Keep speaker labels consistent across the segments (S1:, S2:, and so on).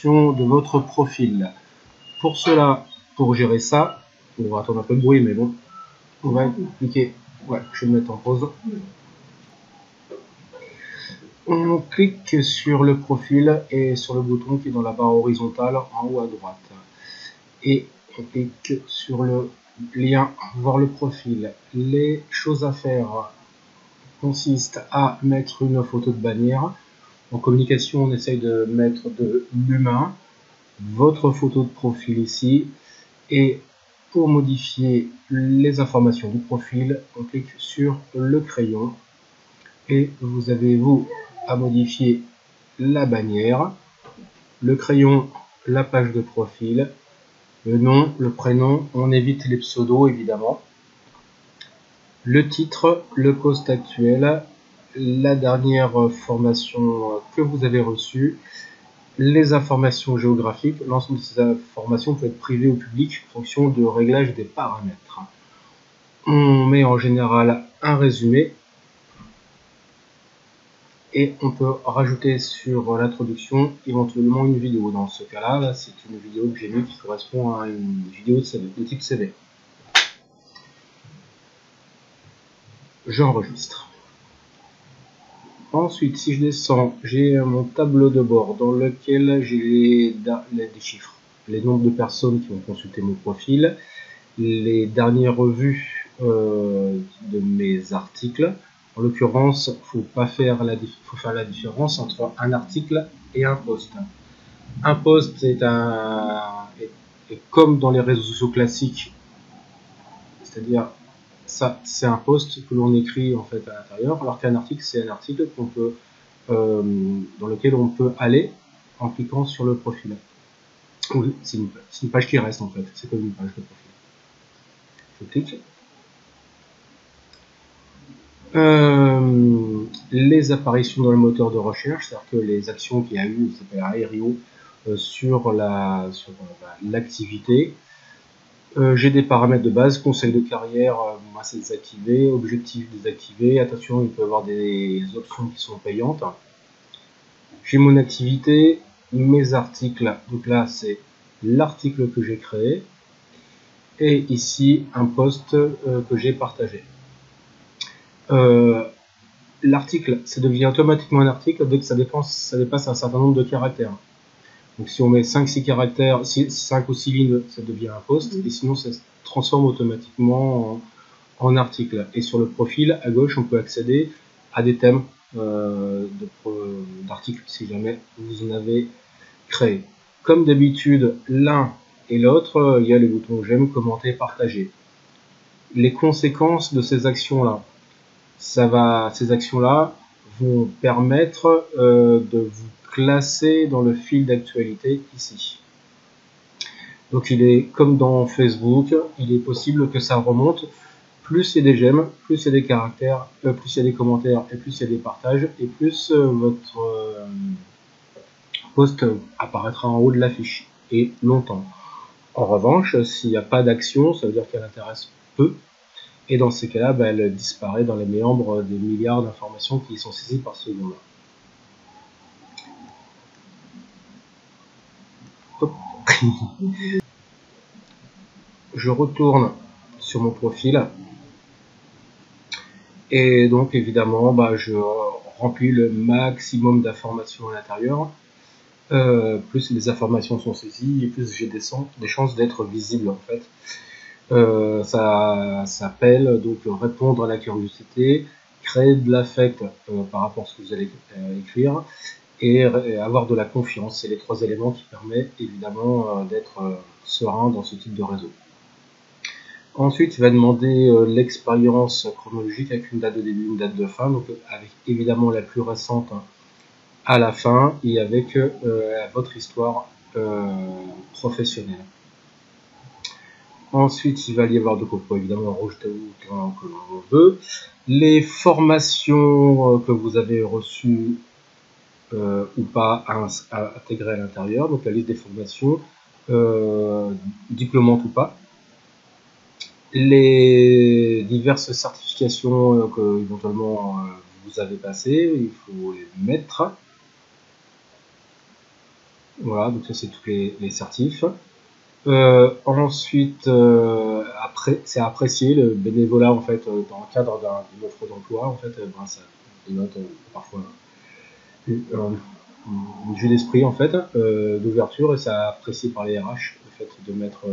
S1: configuration de votre profil. Pour cela, pour gérer ça, on va attendre un peu de bruit, mais bon, on va cliquer. Ouais, je vais me mettre en pause. On clique sur le profil et sur le bouton qui est dans la barre horizontale en haut à droite. Et on clique sur le lien voir le profil. Les choses à faire consistent à mettre une photo de bannière. En communication, on essaye de mettre de l'humain, votre photo de profil ici, et pour modifier les informations du profil, on clique sur le crayon et vous avez à modifier la bannière, le crayon, la page de profil, le nom, le prénom, on évite les pseudos évidemment, le titre, le post actuel, la dernière formation que vous avez reçue, les informations géographiques. L'ensemble de ces informations peut être privées ou publiques en fonction de réglage des paramètres. On met en général un résumé et on peut rajouter sur l'introduction éventuellement une vidéo. Dans ce cas-là, c'est une vidéo que j'ai mis qui correspond à une vidéo de type CV. J'enregistre. Ensuite, si je descends, j'ai mon tableau de bord dans lequel j'ai des chiffres, les nombres de personnes qui ont consulté mon profil, les dernières revues de mes articles. En l'occurrence, faut faire la différence entre un article et un post. Un post est comme dans les réseaux sociaux classiques, c'est-à-dire ça, c'est un post que l'on écrit en fait à l'intérieur, alors qu'un article, c'est un article qu'on peut, dans lequel on peut aller en cliquant sur le profil. Oui, c'est une page qui reste en fait, c'est comme une page de profil. Je clique. Les apparitions dans le moteur de recherche, c'est-à-dire que les actions qu'il y a eu, ça s'appelle Aéreo, sur l'activité. J'ai des paramètres de base, conseil de carrière, moi c'est désactivé, objectif désactivé, attention il peut y avoir des options qui sont payantes. J'ai mon activité, mes articles, donc là c'est l'article que j'ai créé, et ici un post que j'ai partagé. L'article, ça devient automatiquement un article dès que ça dépasse un certain nombre de caractères. Donc si on met 5-6 caractères, 5 ou 6 lignes, ça devient un post, et sinon ça se transforme automatiquement en article. Et sur le profil, à gauche, on peut accéder à des thèmes d'articles, si jamais vous en avez créé. Comme d'habitude, l'un et l'autre, il y a les boutons j'aime, commenter, partager. Les conséquences de ces actions-là, ces actions-là vont permettre de vous classer dans le fil d'actualité ici. Donc il est comme dans Facebook, il est possible que ça remonte. Plus il y a des j'aime, plus il y a des caractères, plus il y a des commentaires et plus il y a des partages, et plus votre post apparaîtra en haut de la fiche, et longtemps. En revanche, s'il n'y a pas d'action, ça veut dire qu'elle intéresse peu, et dans ces cas-là, elle disparaît dans les méandres des milliards d'informations qui sont saisies par seconde. Je retourne sur mon profil et donc évidemment je remplis le maximum d'informations à l'intérieur. Plus les informations sont saisies et plus j'ai des chances d'être visible en fait. Ça s'appelle donc répondre à la curiosité, créer de l'affect par rapport à ce que vous allez écrire, et avoir de la confiance. C'est les trois éléments qui permettent évidemment d'être serein dans ce type de réseau. Ensuite, il va demander l'expérience chronologique avec une date de début, une date de fin, donc avec évidemment la plus récente à la fin et avec votre histoire professionnelle. Ensuite, il va y avoir, donc on peut évidemment rejeter autant que l'on veut. Les formations que vous avez reçues ou pas à intégrer à l'intérieur, donc la liste des formations, diplômantes ou pas. Les diverses certifications que éventuellement vous avez passées, il faut les mettre. Voilà, donc ça c'est tous les certifs. Ensuite, c'est apprécié le bénévolat en fait dans le cadre d'une offre d'emploi. En fait, ben, ça dénote parfois une vue d'esprit en fait, d'ouverture, et ça apprécié par les RH le fait de mettre,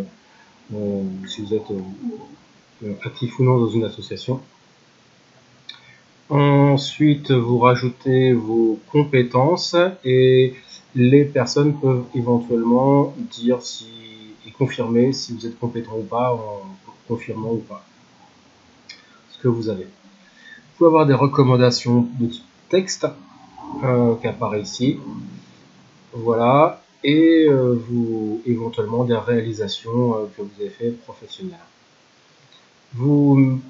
S1: si vous êtes actif ou non dans une association. Ensuite, vous rajoutez vos compétences et les personnes peuvent éventuellement dire si et confirmer si vous êtes compétent ou pas en confirmant ou pas ce que vous avez. Vous pouvez avoir des recommandations de type texte qui apparaît ici. Voilà. Et vous éventuellement des réalisations que vous avez fait professionnelles. Vous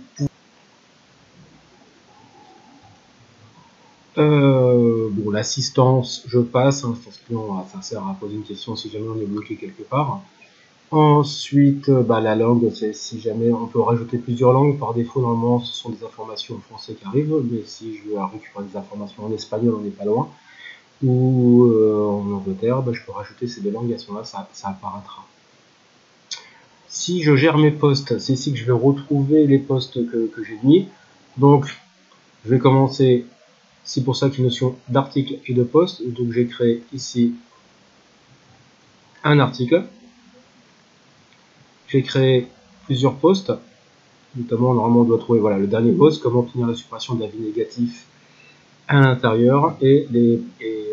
S1: bon, l'assistance, je passe, hein, parce que ça sert à poser une question si jamais on est bloqué quelque part. Ensuite, bah, la langue, c'est si jamais on peut rajouter plusieurs langues. Par défaut, normalement, ce sont des informations en français qui arrivent, mais si je veux récupérer des informations en espagnol, on n'est pas loin, ou en Angleterre, bah, je peux rajouter ces deux langues, à ce moment-là, ça apparaîtra. Si je gère mes postes, c'est ici que je vais retrouver les postes que j'ai mis. Donc, je vais commencer. C'est pour ça qu'il y a une notion d'article et de poste. Donc j'ai créé ici un article. J'ai créé plusieurs postes. Notamment, normalement, on doit trouver voilà, le dernier poste, comment obtenir la suppression d'avis négatifs à l'intérieur. Et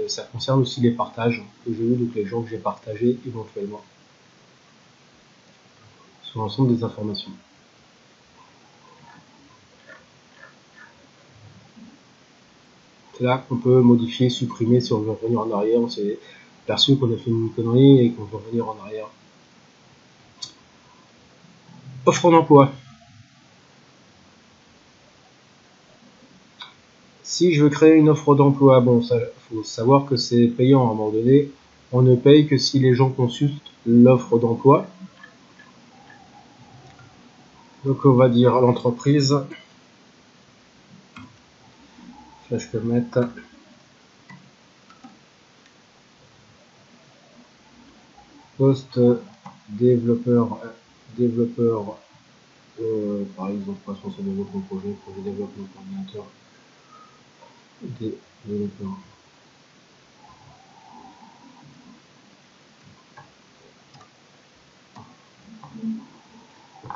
S1: ça concerne aussi les partages que j'ai eu, donc les gens que j'ai partagés éventuellement sur l'ensemble des informations. C'est là qu'on peut modifier, supprimer si on veut revenir en arrière. On s'est perçu qu'on a fait une connerie et qu'on veut revenir en arrière. Offre d'emploi. Si je veux créer une offre d'emploi, bon, il faut savoir que c'est payant à un moment donné. On ne paye que si les gens consultent l'offre d'emploi. Donc on va dire à l'entreprise. Là, je peux mettre poste développeur, par exemple, responsable de votre projet développement coordinateur, développeur.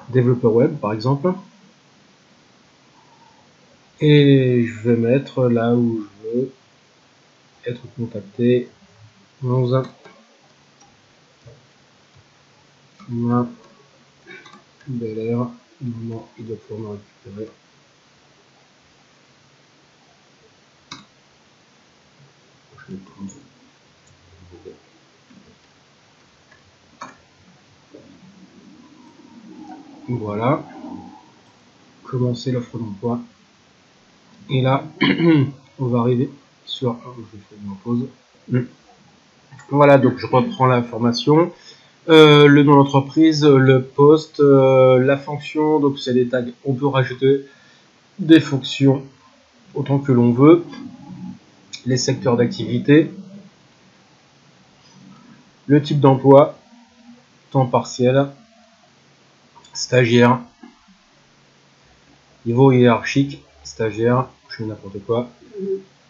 S1: Développeur web, par exemple. Et je vais mettre là où je veux être contacté. 11. Bel Air. Non, il doit pouvoir me récupérer. Voilà. Commencer l'offre d'emploi. Et là, on va arriver sur. Je fais une pause. Voilà, donc je reprends l'information. Le nom d'entreprise, le poste, la fonction, donc c'est des tags. On peut rajouter des fonctions autant que l'on veut. Les secteurs d'activité. Le type d'emploi, temps partiel, stagiaire, niveau hiérarchique, stagiaire, je fais n'importe quoi.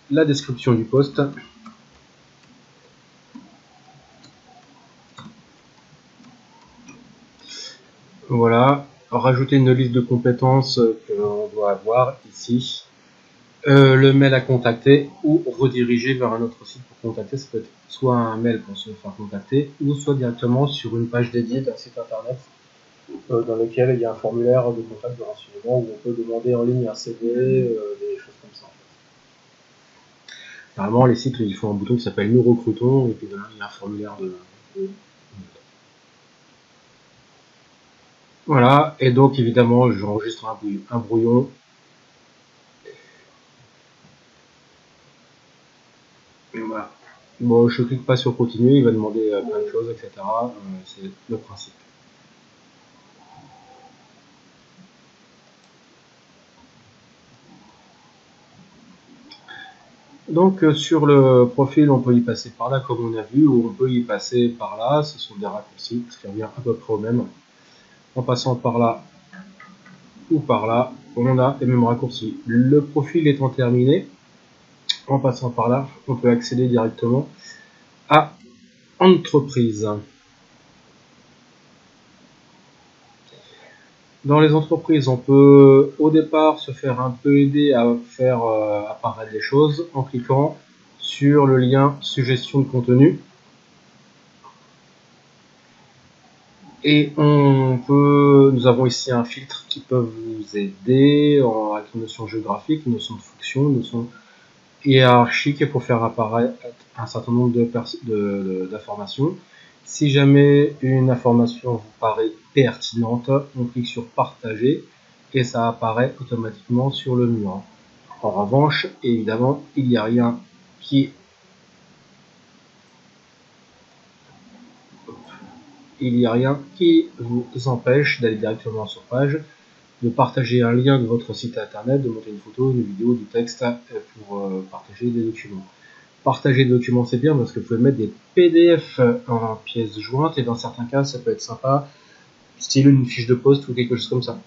S1: La description du poste. Voilà, rajouter une liste de compétences que l'on doit avoir ici. Le mail à contacter ou rediriger vers un autre site pour contacter. Ça peut être soit un mail pour se faire contacter ou soit directement sur une page dédiée d'un site internet dans lequel il y a un formulaire de contact de renseignement où on peut demander en ligne un CV, des choses comme ça. Normalement, les sites, ils font un bouton qui s'appelle Nous recrutons et puis là, il y a un formulaire de. Voilà, et donc évidemment, j'enregistre un brouillon. Et voilà. Bon, je clique pas sur continuer, il va demander plein de choses, etc. C'est le principe. Donc sur le profil, on peut y passer par là comme on a vu, ou on peut y passer par là, ce sont des raccourcis, ce qui revient à peu près au même. En passant par là ou par là, on a les mêmes raccourcis. Le profil étant terminé, en passant par là, on peut accéder directement à entreprise. Dans les entreprises, on peut au départ se faire un peu aider à faire apparaître les choses en cliquant sur le lien suggestion de contenu. Et nous avons ici un filtre qui peut vous aider avec une notion géographique, une notion de fonction, une notion hiérarchique pour faire apparaître un certain nombre d'informations. Si jamais une information vous paraît pertinente, on clique sur partager et ça apparaît automatiquement sur le mur. En revanche, évidemment, il n'y a rien qui vous empêche d'aller directement sur page, de partager un lien de votre site internet, de monter une photo, une vidéo, du texte pour partager des documents. Partager des documents, c'est bien parce que vous pouvez mettre des PDF en pièces jointes et dans certains cas, ça peut être sympa, style une fiche de poste ou quelque chose comme ça.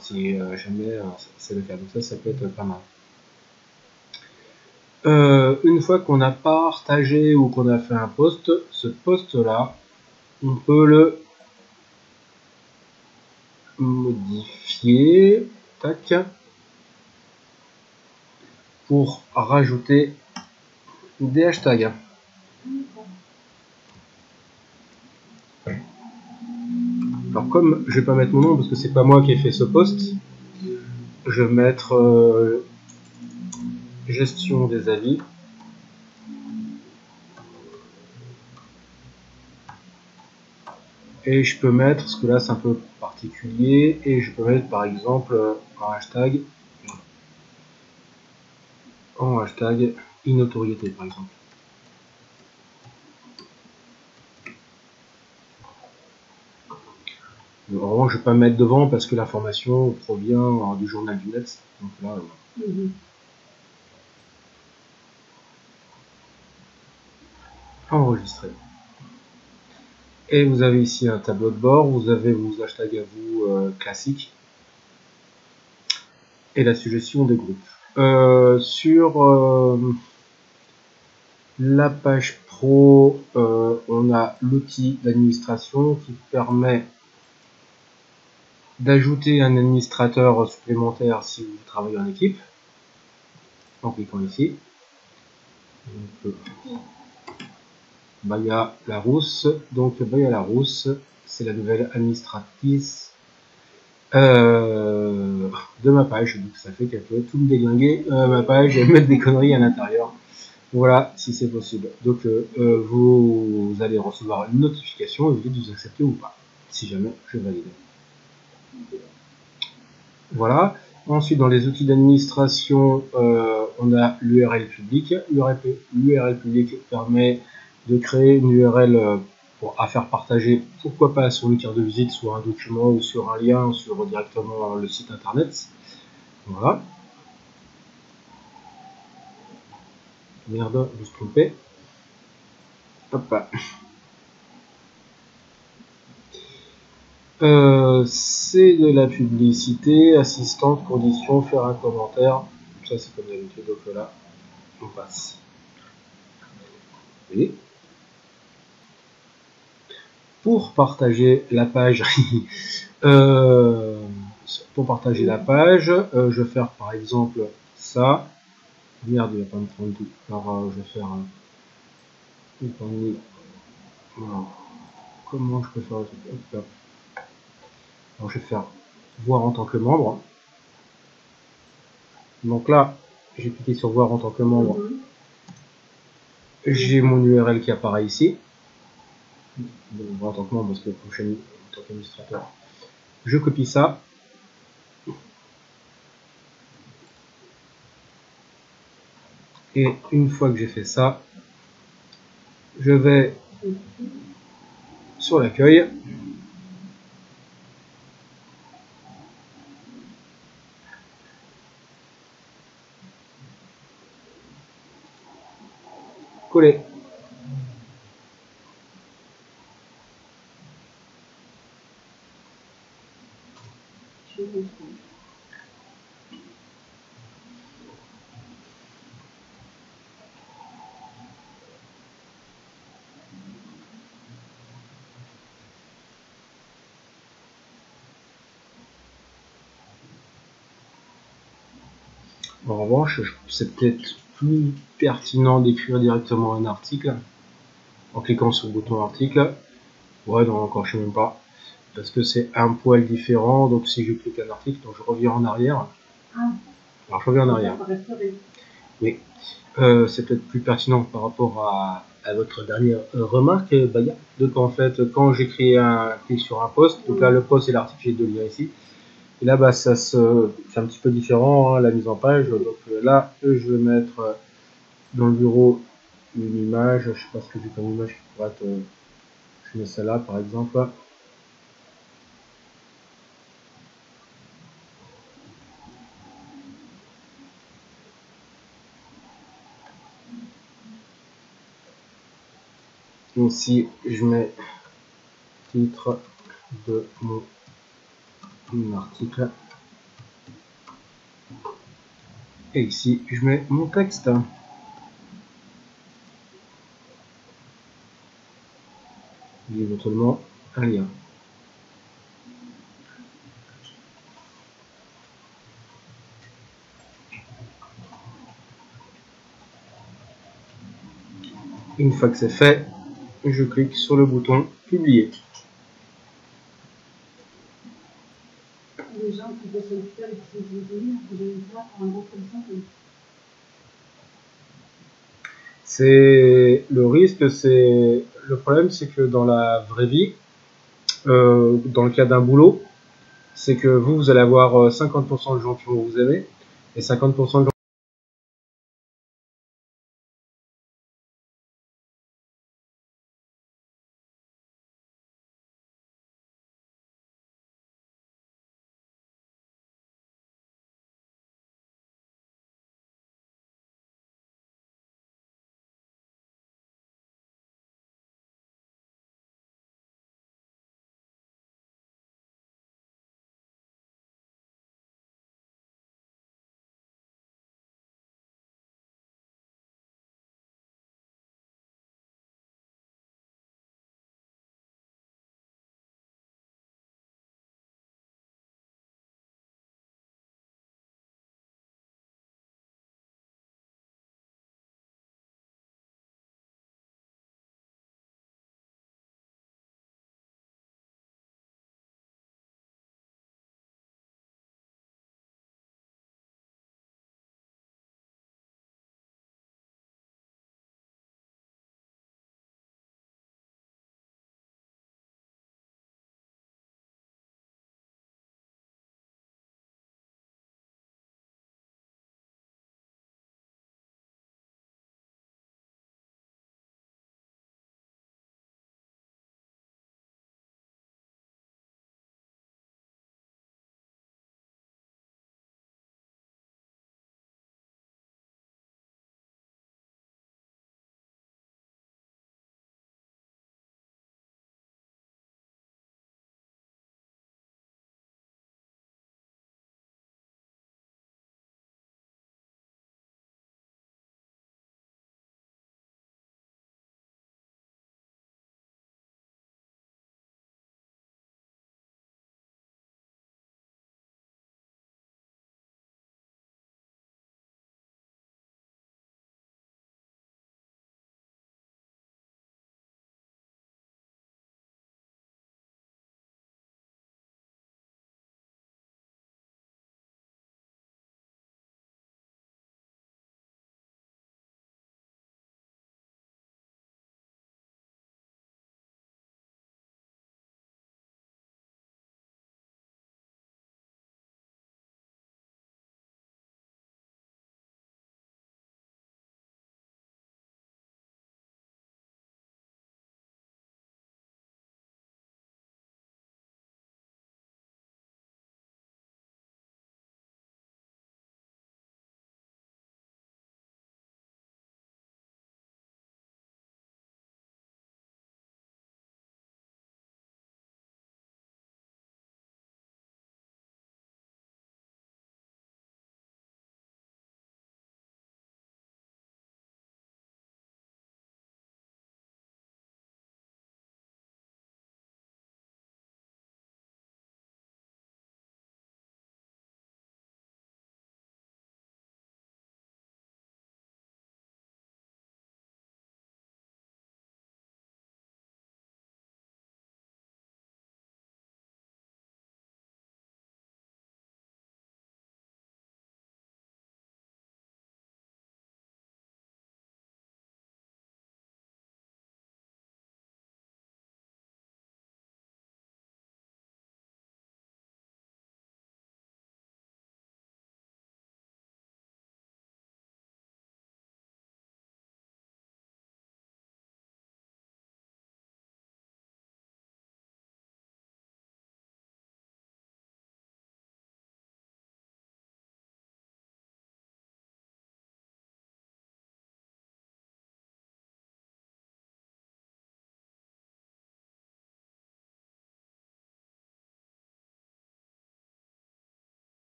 S1: Si jamais c'est le cas, donc ça peut être pas mal. Une fois qu'on a partagé ou qu'on a fait un post, ce post-là, on peut le modifier, tac, pour rajouter des hashtags. Alors comme je vais pas mettre mon nom parce que c'est pas moi qui ai fait ce post, je vais mettre gestion des avis. Et je peux mettre, parce que là c'est un peu particulier, et je peux mettre par exemple un hashtag innotoriété par exemple. En revanche, je ne vais pas mettre devant parce que l'information provient du journal du net. Donc là, enregistrer. Et vous avez ici un tableau de bord, vous avez vos hashtags à vous classiques et la suggestion des groupes. Sur la page pro, on a l'outil d'administration qui permet d'ajouter un administrateur supplémentaire si vous travaillez en équipe, en cliquant ici. Baya Larousse, donc Baya Larousse, c'est la nouvelle administratrice de ma page, donc ça fait qu'elle peut tout me déglinguer ma page et mettre des conneries à l'intérieur. Voilà, si c'est possible. Donc vous allez recevoir une notification et vous dites vous acceptez ou pas, si jamais je valide. Voilà. Ensuite, dans les outils d'administration, on a l'URL public. L'URL public permet de créer une URL à faire partager, pourquoi pas sur une carte de visite, sur un document ou sur un lien, sur directement le site internet. Voilà. Merde, je me suis trompé. Hop. C'est de la publicité, assistante, conditions, faire un commentaire. Ça c'est comme d'habitude, donc là, on passe. Vous voyez ? Pour partager la page, je vais faire par exemple ça. Merde, il va pas me prendre tout. Alors je vais faire comment je peux faire ça? Alors je vais faire voir en tant que membre. Donc là, j'ai cliqué sur voir en tant que membre. J'ai mon URL qui apparaît ici. Donc, voir en tant que membre parce que prochaine en tant qu'administrateur. Je copie ça. Et une fois que j'ai fait ça, je vais sur l'accueil. coller. En revanche, c'est peut-être plus pertinent d'écrire directement un article en cliquant sur le bouton article. Ouais, non, encore je sais même pas. Parce que c'est un poil différent. Donc si je clique un article, donc je reviens en arrière. Alors je reviens en arrière. Oui. C'est peut-être plus pertinent par rapport à votre dernière remarque, Baya. Donc en fait, quand j'écris un clic sur un post, donc là le post et l'article, j'ai deux liens ici. Et là, bah, c'est un petit peu différent, hein, la mise en page. Donc là, je vais mettre dans le bureau une image. Je sais pas ce que j'ai comme image qui pourrait être. Je mets celle-là par exemple. Ici, je mets titre de mon article. Et ici, je mets mon texte. Éventuellement un lien. Une fois que c'est fait, je clique sur le bouton publier.
S2: Les gens qui veulent s'occuper avec ces vidéos, vous avez pas pour un gros comme ça.
S1: C'est le risque, c'est le problème, c'est que dans la vraie vie, dans le cas d'un boulot, c'est que vous allez avoir 50% de gens qui vont vous aimer et 50% de gens